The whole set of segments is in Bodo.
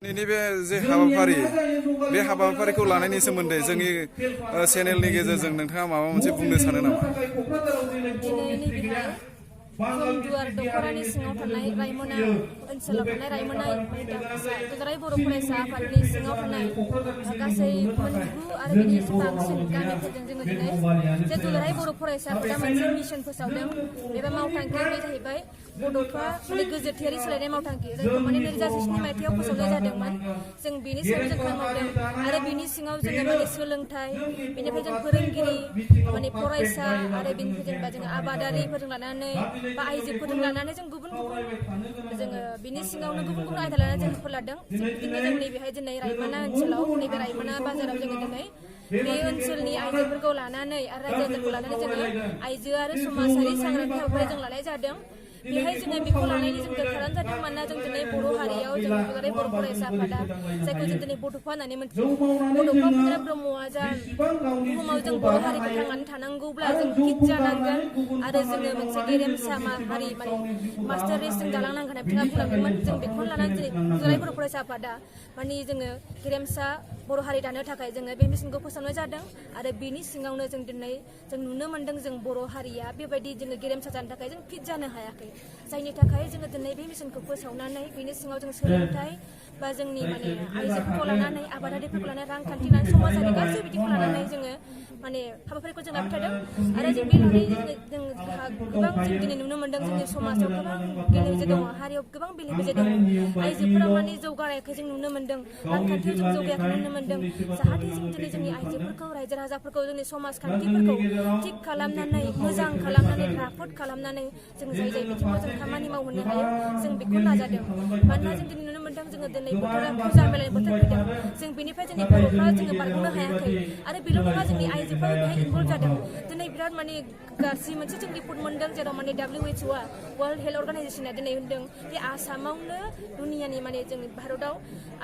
नैबे जे हाबाफारि बे हाबाफारिखौ लानायनि सोमोन्दै जोंनि चेनेलनि गेजेरजों नोंथाङा माबा मोनसे बुंनो सानो नामा? दुवार दखरानि सिङाव थानाय रायमना ओनसोलाव थानाय रायमना दुलाराय बर' फरायसा आफादनि सिङाव थानाय गासै 9 आरो बिनि बांसिन गामिफोरजों जोङो दिनै जे दुलाराय बर' फरायसाफोरा मोनसे मिशन फोसावदों। बे मावथांखिया जाहैबाय बड'फा गोजोरथियारि सोलायनाय मावथांखि जायखौ 2017 मायथाइयाव फोसावनाय जादोंमोन। जों बेनि सायाव जों खामानि मावदों आरो बिनि सिङाव जोङो सोलोंथाइ, बेनिफ्राय जों फोरोंगिरि, फरायसा आरो बेनिफ्राय जेनेबा जोङो आबादारिफोरजों लानानै बा आइजोफोरजों लानानै जों गुबुन जोङो बिनि सिङावनो गुबुन आयदा लानानै जों फोलादों। बिदिनो जों नैबेहाय दिनै रायमना ओनसोलाव नैबे रायमना बाजाराव जोङो दिनै बे ओनसोलनि आइजोफोरखौ लानानै आरो रायजो राजाखौ लानानै जोङो आइजो आरो समाजारि सांग्रांथि हाबाफारि जों लानाय जादों। बेहाय जोङो बेखौ लानायनि जों खारन जादों मानोना जों दिनै बर' हारियाव जों दुलाराय बर' फरायसा आफादा जायखौ जों दिनै बड'फा होननानै मिथियो। बड'फा उपेन्द्र ब्रह्मआ जा बुहुमाव जों बर' हारिखौ थांनानै थानांगौब्ला जों फिट जानांगोन आरो जोङो मोनसे गेरेमसा हारि मास्टार रेस जों दालांनांगोन बिथाङा बुंलांदोंमोन। जों बेखौनो लानानै दिनै दुलाराय बर' फरायसा आफादा जोङो गेरेमसा बर' हारि दानो थाखाय जोङो बे मिशनखौ फोसावनाय जादों आरो बिनि सिङावनो जों दिनै जों नुनो मोन्दों जों बर' हारिया बेबायदि जोङो गेरेमसा जानो थाखाय जों फिट जानो हायाखै। जायनि थाखाय जोङो दिनै बे मिशनखौ फोसावनानै बिनि सिङाव जों सोलोंथाइ बा जोंनि आइजोफोरखौ लानानै आबादारिफोरखौ लानानै रांखान्थि लानानै समाजारि गासै बिथिंखौ लानानै जोङो हाबाफारिखौ जों लाबाय थादों आरो जों बे लानानै जों गोबां जों दिनै नुनो मोन्दों जोंनि समाजाव गोबां बेले बेजे दङ, हारियाव गोबां बेले बेजे दङ। आइजोफोरा जौगानायखौ जों नुनो मोन्दों, रांखान्थियाव जों जौगानायखौ नुनो मोन्दों। जाहाथे जों दिनै जोंनि आइजोफोरखौ रायजो राजाफोरखौ जोंनि समाजखान्थिफोरखौ थिग खालामनानै मोजां खालामनानै राफोद खालामनानै जों जाय बिथिङाव जों खामानि मावहोनो हायो जों बेखौ नाजादों। मानोना जों दिनै नुनो मोन्दों जोङो दिनै बोथोरा फुजा मेलानि बोथोर फैदों, जों बेनिफ्राय जोंनि बर'फ्रा जोङो बारग'नो हायाखै आरो बेल' नङा जोंनि आइजोफ्राबो बेहाय इनभल्भ जादों। दिनै बिराद गाज्रि मोनसे जों रिपर्ट मोन्दों जेराव WHO वर्ल्ड हेल्थ अर्गानाइजेसना दिनै होनदों बे आसामावनो दुनियानि जोंनि भारतआव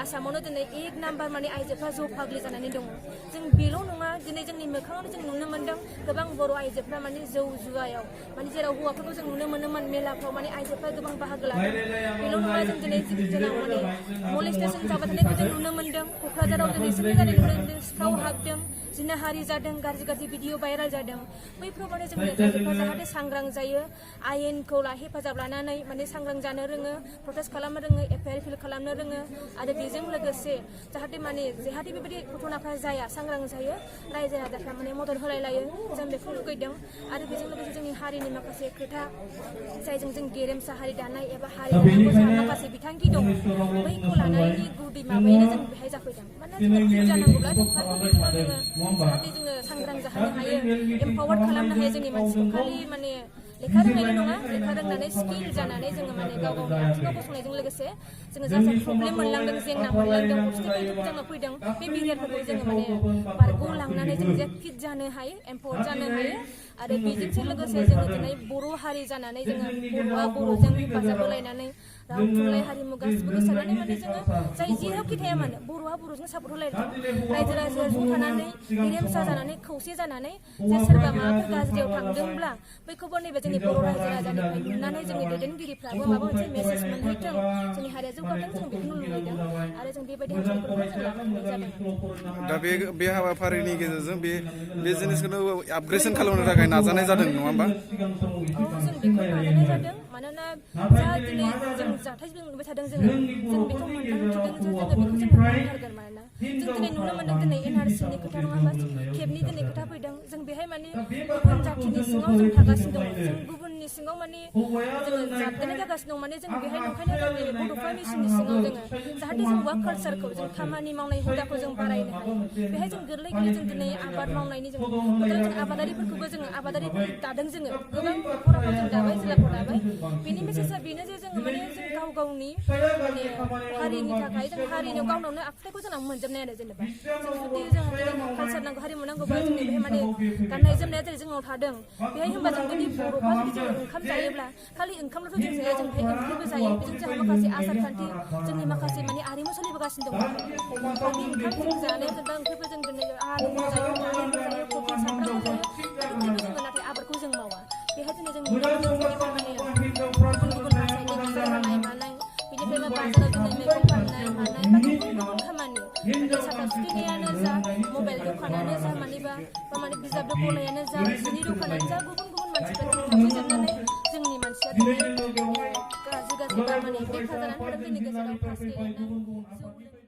आसामावनो दिनै 1 नाम्बार आइजोफ्रा जौ फाग्लि जानानै दङ। जों बेल' नङा दिनै जोंनि मोखाङावनो जों नुनो मोन्दों गोबां बर' आइजोफ्रा जौ जुवायाव जेराव हौवाफोरखौ जों नुनो मोनोमोन मेलाफ्राव आइजोफ्रा गोबां बाहागो लादों। बेल' नङा जों दिनै जोंनाव मलेस्टेसन जाबाय थानायखौ जों नुनो मोन्दों। क'क्राझाराव जों रिसेन्टलि जानाय नुनो मोन्दों, सिखाव हाबदों, जिनाहारि जादों, गाज्रि भिडिअ भाइरेल जादों। बैफोराव जोंनि आइजोफ्रा जाहाथे सांग्रां जायो, आयेनखौ हेफाजाब लानानै सांग्रां जानो रोङो, प्रटेस्ट खालामनो रोङो, FIR फिल खालामनो रोङो आरो बेजों लोगोसे जाहाथे बेबायदि घटनाफ्रा जाया, सांग्रां जायो, रायजो राजाफ्रा मदद होलायलायो जों बेखौ लुगैदों। आरो बेजों लोगोसे जोंनि हारिनि माखासे खोथा जायजों जों गेरेमसा हारि दानाय एबा हारि दानांगौ जोंहा माखासे बिथांखि दं, बैखौ लानायनि गुदि माबायैनो जों बेहाय जाफैदों। मानोना जोङो फिट जानांगौब्ला जों फारफ्रोम बिथिङाव जाहाथे जोङो सांग्रां जाहोनो हायो, एम्पावार्ड खालामनो हायो जोंनि मानसिखौ। खालि लेखा रोंनायल' नङा, लेखा रोंनानै स्किल जानानै जोङो गाव गावनि आथिङाव गसंनायजों लोगोसे जोङो जा प्रब्लेम मोनलांदों, जेंना मोनलांदों, अबस्टिकेलफोर जोंनाव फैदों, बे बेरियारफोरखौ जोङो बारग'लांनानै जों जे फिट जानो हायो, एम्पावार्ड जानो हायो। आरो बेजोंसो लोगोसे जोङो दिनै बर' हारि जानानै जोङो बर'आ बर'जों हेफाजाब होलायनानै राव थुनलाइ हारिमु गासिबो गोसारनानै जोङो जाय जेरावखि थाया मानो बर'आ बर'जों सापर्ट होलायदों। रायजो राजाया ज' थानानै गेरेमसा जानानै खौसे जानानै जे सोरबा माबाफोर गाज्रियाव थांदोंब्ला बैखौबो नैबे जोंनि बर' रायजो राजानिफ्राय नुनानै जोंनि दैदेनगिरिफ्राबो माबा मोनसे मेसेज मोनहैथों, जोंनि हारिया जौगाथों, जों बेखौनो लुबैदों आरो जों बेबायदि हाबाफारिखौ जों लाबाय थानाय जादों। दा बे हाबाफारिनि गेजेरजों बे जिनिसखौनो आपग्रेसन खालामनो थाखाय नाजानाय जादों नङा होमबा? जों बेखौ नाजानाय जादों मानोना जा दिनै जों जाथाय नुबाय थादों जों बेखौ मोनदांथिदों जे जोङो बेखौ जों होबथाथारगोन। मानोना जों दिनै नुनो मोन्दों दिनै NRCनि खोथा नङा होमबा, केबनि दिनै खोथा फैदों। जों बेहाय गुबुन जाथिनि सिङाव जों थागासिनो दङ, जों गुबुननि सिङाव जोङो जाबदेरनाय जागासिनो दं। जों बेहाय नंखायनो जोंनि बड'फा मिशननि सिङाव जोङो जाहाथे जों वार्क कालचारखौ, जों खामानि मावनाय हुदाखौ जों बारायनो हायो। बेहाय जों गोरलै जों दिनै आबाद मावनायनि जों आबादारिफोरखौबो जोङो आबादारिफोर दादों, जोङो गोबां न'खराव जों दाबाय, जिल्लाफ्राव दाबाय। बेनि मेसेजआ बेनो जे जों जों गाव गावनि हारिनि थाखाय जों हारिनियाव गावनावनो आखुथायखौ जोंनाव मोनजोबनाय आरो जेनेबा जों जुदि जों कालचार नांगौ, हारिमु नांगौबा जोंनि बेहाय गाननाय जोमनाया जेरै जोंनाव थादों बेहाय होनबा जों जुदि बर'फ्रा जुदि जों ओंखाम जायोब्ला खालि ओंखामल'थ' जों जाया, जों बेहाय ओंख्रिबो जायो। बेजों जोंहा माखासे आसार खान्थि जोंनि माखासे आरिमु सोलिबोगासिनो दङ। खालि ओंखाम जों जानाय जेनेबा ओंख्रिफोर जों दिनै आलुफोर जायो, दालिफोर जायो, कबि सामब्रामफोर जायो, गासैबो जोङो नाथाय आबादखौ जों मावा। बेहाय दिनै जों नुनो मोन्दों गुबुन गुबुन रासायनिक हासार होनाय मानाय, बेनिफ्राय बाजाराव दिनै मैगं फाननाय मानाय गुबुन खामानि माने साथा सुथेनायानो जा मबाइल दखानानो जा मानिबा माने बिजाब गलायानो जा जिनि दखानानो जा गुबुन गुबुन मानसिफ्रा थांजोबनानै जोंनि मानसिया दिनै गाज्रि गाज्रि माने बेखार जानानै थादों जोंनि गेजेराव फास्टेनाय जौ